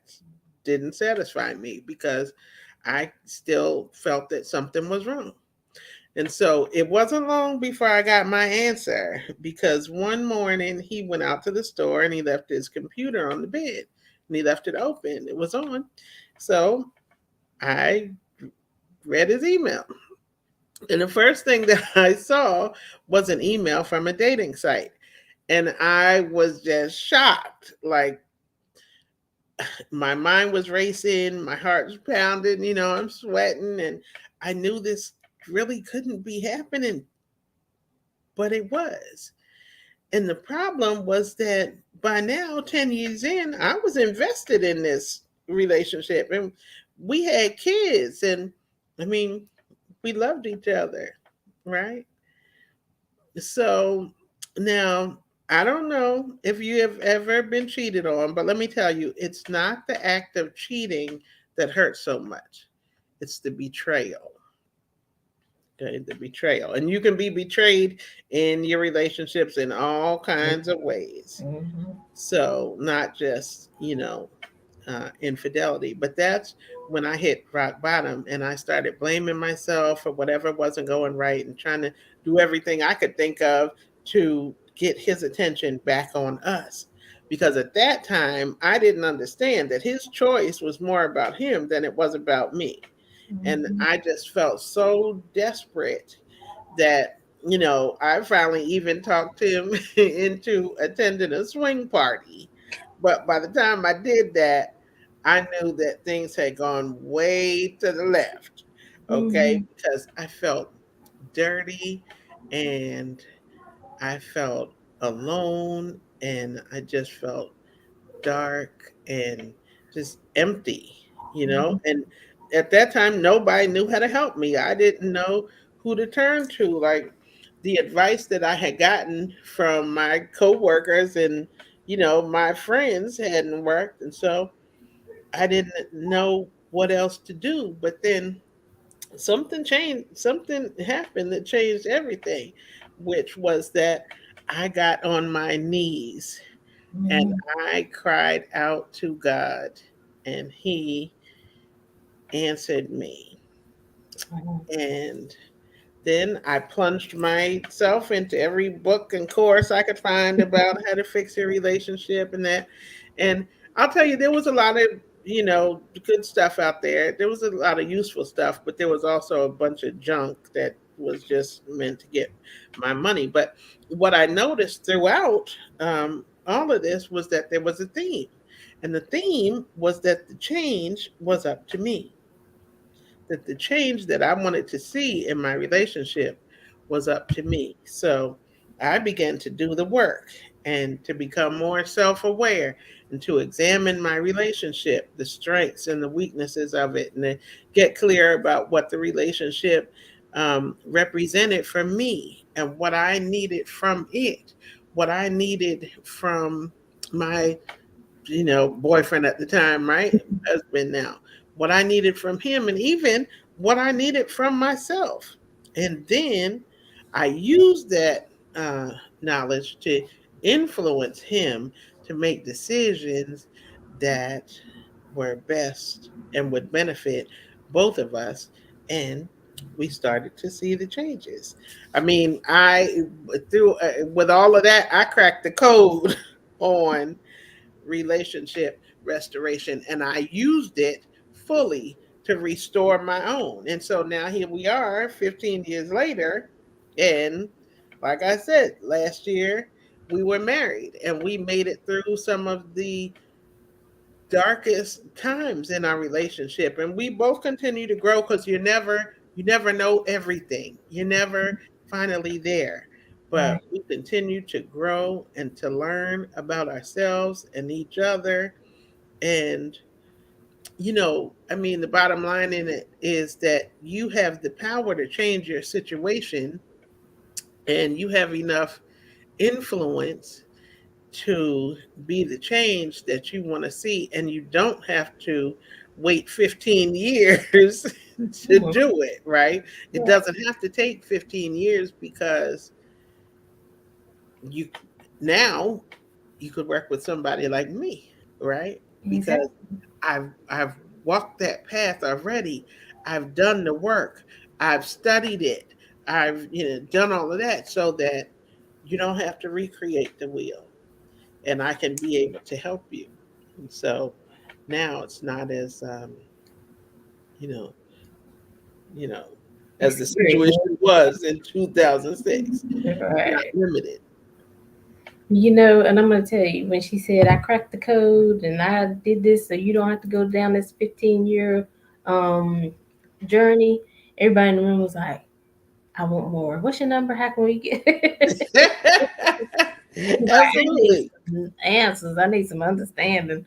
didn't satisfy me because I still felt that something was wrong. And so it wasn't long before I got my answer because one morning he went out to the store and he left his computer on the bed and he left it open. It was on. So I read his email. And the first thing that I saw was an email from a dating site. And I was just shocked. Like, my mind was racing, my heart was pounding, I'm sweating, and I knew this really couldn't be happening, but it was. And the problem was that by now, 10 years in, I was invested in this relationship and we had kids. And I mean, we loved each other, right? So now, I don't know if you have ever been cheated on, but let me tell you, it's not the act of cheating that hurts so much, it's the betrayal. Okay, the betrayal. And you can be betrayed in your relationships in all kinds of ways. Mhm. So, not just, infidelity, but that's when I hit rock bottom and I started blaming myself for whatever wasn't going right and trying to do everything I could think of to get his attention back on us. Because at that time, I didn't understand that his choice was more about him than it was about me. And Mhm. I just felt so desperate that, I finally even talked him into attending a swing party. But by the time I did that, I knew that things had gone way to the left. Okay. Mhm. Because I felt dirty and I felt alone and I just felt dark and just empty, Mhm. and at that time nobody knew how to help me. I didn't know who to turn to. Like, the advice that I had gotten from my coworkers and my friends hadn't worked, and so I didn't know what else to do. But then something changed, something happened that changed everything, which was that I got on my knees and Mhm. I cried out to God, and He answered me. Mhm. And then I plunged myself into every book and course I could find about how to fix your relationship and that. And I'll tell you, there was a lot of, good stuff out there. There was a lot of useful stuff, but there was also a bunch of junk that was just meant to get my money. But what I noticed throughout all of this was that there was a theme. And the theme was that the change was up to me, that the change that I wanted to see in my relationship was up to me. So I began to do the work and to become more self aware and to examine my relationship, the strengths and the weaknesses of it, and to get clear about what the relationship represented for me and what I needed from it, what I needed from my boyfriend at the time, right? Husband now. What I needed from him, and even what I needed from myself. And then I used that knowledge to influence him to make decisions that were best and would benefit both of us. And we started to see the changes. I mean, I through with all of that, I cracked the code on relationship restoration and I used it fully to restore my own. And so now here we are 15 years later. And like I said, last year we were married and we made it through some of the darkest times in our relationship, and we both continue to grow because you never know everything, you're never finally there, Right. but we continue to grow and to learn about ourselves and each other. And, I mean, the bottom line in it is that you have the power to change your situation, and you have enough influence to be the change that you want to see. And you don't have to wait 15 years to Mhm. do it, right? It Right. doesn't have to take 15 years because you now you could work with somebody like me, right? Because Exactly. I've walked that path already. I've done the work. I've studied it. I've done all of that so that you don't have to recreate the wheel, and I can be able to help you. And so now it's not as you know you know as the Scary. situation was in 2006. Not Right. limited. And I'm gonna tell you, when she said I cracked the code and I did this, so you don't have to go down this 15-year um journey. Everybody in the room was like, "I want more. What's your number? How can we get?" Like, I need Absolutely. some answers. I need some understanding.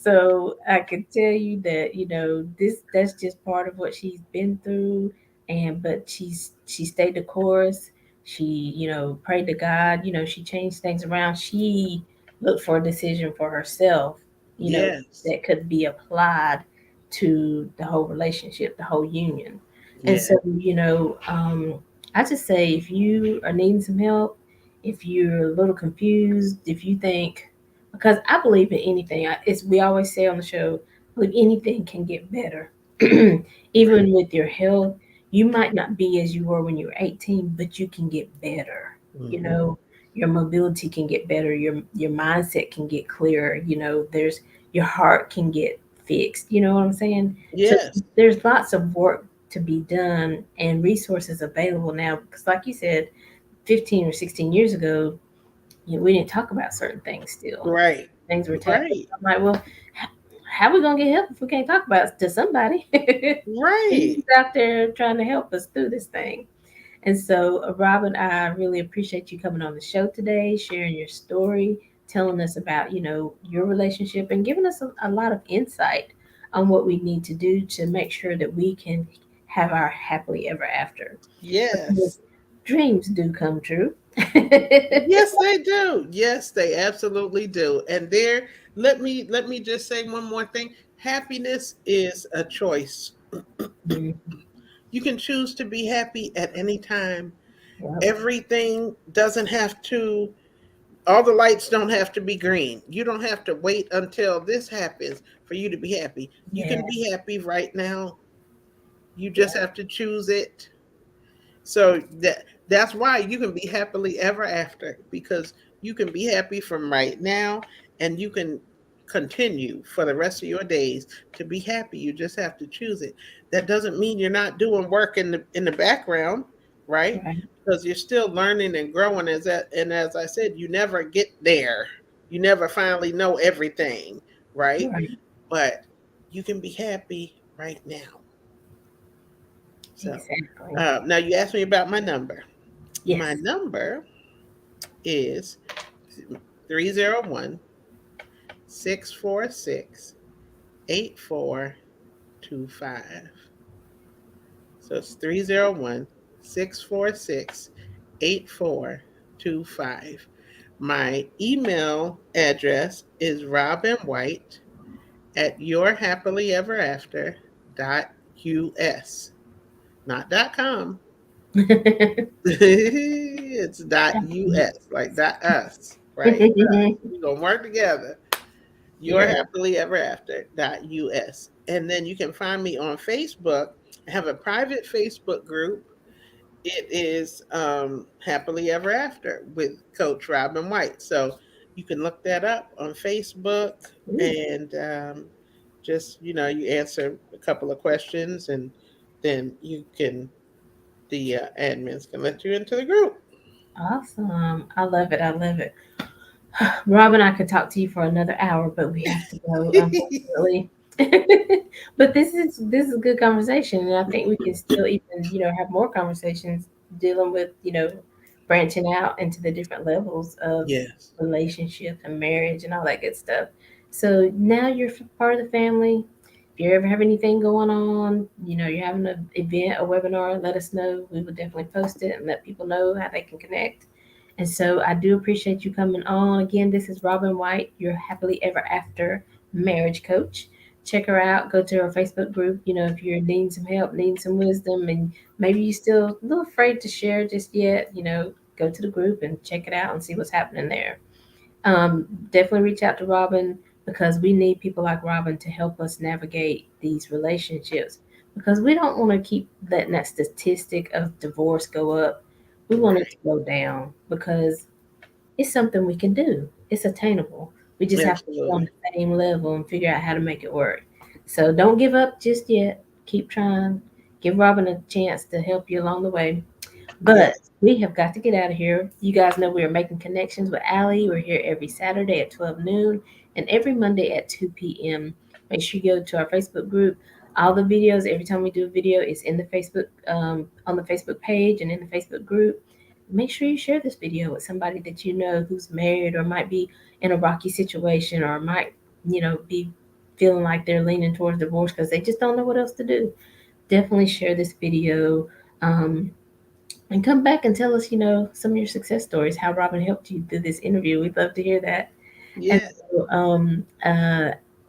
So I could tell you that, that's just part of what she's been through. But she stayed the course. She, prayed to God, she changed things around. She looked for a decision for herself, you know, Yes. that could be applied to the whole relationship, the whole union. And Yeah. so, I just say, if you are needing some help, if you're a little confused, if you think, because I believe in anything. It's we always say on the show, I believe anything can get better. Right. Even with your health, you might not be as you were when you were 18, but you can get better. You Hmm. know, your mobility can get better. Your mindset can get clearer. There's your heart can get fixed. You know what I'm saying? So Yes. there's lots of work to be done and resources available now. Because, like you said, 15 or 16 years ago, we didn't talk about certain things still. Right. Things were taboo. Right. I'm like, well, how are we gonna get help if we can't talk about it to somebody? Right. Who's out there trying to help us through this thing? And so, Robin, I really appreciate you coming on the show today, sharing your story, telling us about, your relationship, and giving us a lot of insight on what we need to do to make sure that we can have our happily ever after. Because Yes. dreams do come true. Yes, they do. Yes, they absolutely do. And there, let me just say one more thing. Happiness is a choice. Mhm. You can choose to be happy at any time. Yep. Everything doesn't have to all the lights don't have to be green. You don't have to wait until this happens for you to be happy. You Yeah. can be happy right now. You Yeah. just have to choose it. So that's why you can be happily ever after, because you can be happy from right now, and you can continue for the rest of your days to be happy. You just have to choose it. That doesn't mean you're not doing work in the background, right? Right. Because you're still learning and growing. And as I said, you never get there. You never finally know everything, right? Right. But you can be happy right now. So Exactly. now you asked me about my number. My Yes. number is 301 646 8425. So it's 301 646 8425. My email address is robinwhite at yourhappilyeverafter.us. Not .com. It's .us, like .us, right? We're going to work together. Your Yeah. happily ever after.us. And then you can find me on Facebook. I have a private Facebook group. It is Happily Ever After with Coach Robin White. So you can look that up on Facebook, Ooh, and just, you answer a couple of questions, and then the admins can let you into the group. awesome. I love it. I love it. Rob and I could talk to you for another hour, but we have to go, unfortunately. But this is a good conversation, and I think we can still even have more conversations dealing with branching out into the different levels of Yes. relationship and marriage and all that good stuff. So now you're part of the family. If you ever have anything going on, you're having an event, a webinar, let us know. We will definitely post it and let people know how they can connect. And so I do appreciate you coming on. Again, this is Robin White, your happily ever after marriage coach. Check her out. Go to her Facebook group. If you're needing some help, needing some wisdom, and maybe you're still a little afraid to share just yet, go to the group and check it out and see what's happening there. Definitely reach out to Robin because we need people like Robin to help us navigate these relationships because we don't want to keep letting that statistic of divorce go up. We want it Right. to go down because it's something we can do. It's attainable. We just have to be on Absolutely. the same level and figure out how to make it work. So don't give up just yet. Keep trying. Give Robin a chance to help you along the way. But Yes. we have got to get out of here. You guys know we are making connections with Aly. We're here every Saturday at 12 noon and every Monday at 2 p.m. Make sure you go to our Facebook group. All the videos, every time we do a video, is in the Facebook on the Facebook page and in the Facebook group. Make sure you share this video with somebody that you know who's married or might be in a rocky situation or might, be feeling like they're leaning towards divorce because they just don't know what else to do. Definitely share this video. Um, and come back and tell us, some of your success stories, how Robin helped you through this interview. We'd love to hear that. And Yes. so,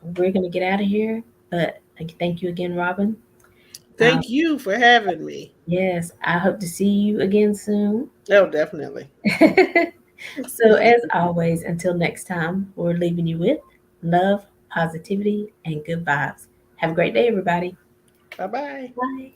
we're going to get out of here. But thank you again, Robin. Um, Thank you for having me. yes, I hope to see you again soon. Oh, definitely. So, as always, until next time, we're leaving you with love, positivity, and good vibes. Have a great day, everybody. Bye bye. Bye.